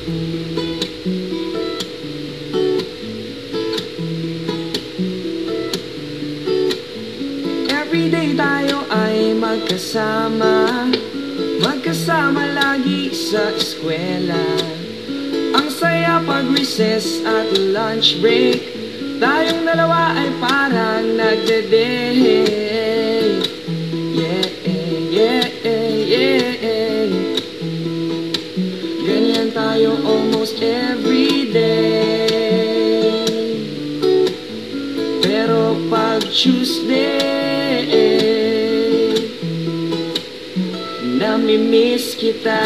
Everyday tayo ay magkasama, magkasama lagi sa eskwela. Ang saya pag recess at lunch break, tayong dalawa ay parang nagde-date. Yeah, yeah, yeah. Ganyan tayo almost everyday. Pero pag Tuesday, namimiss kita.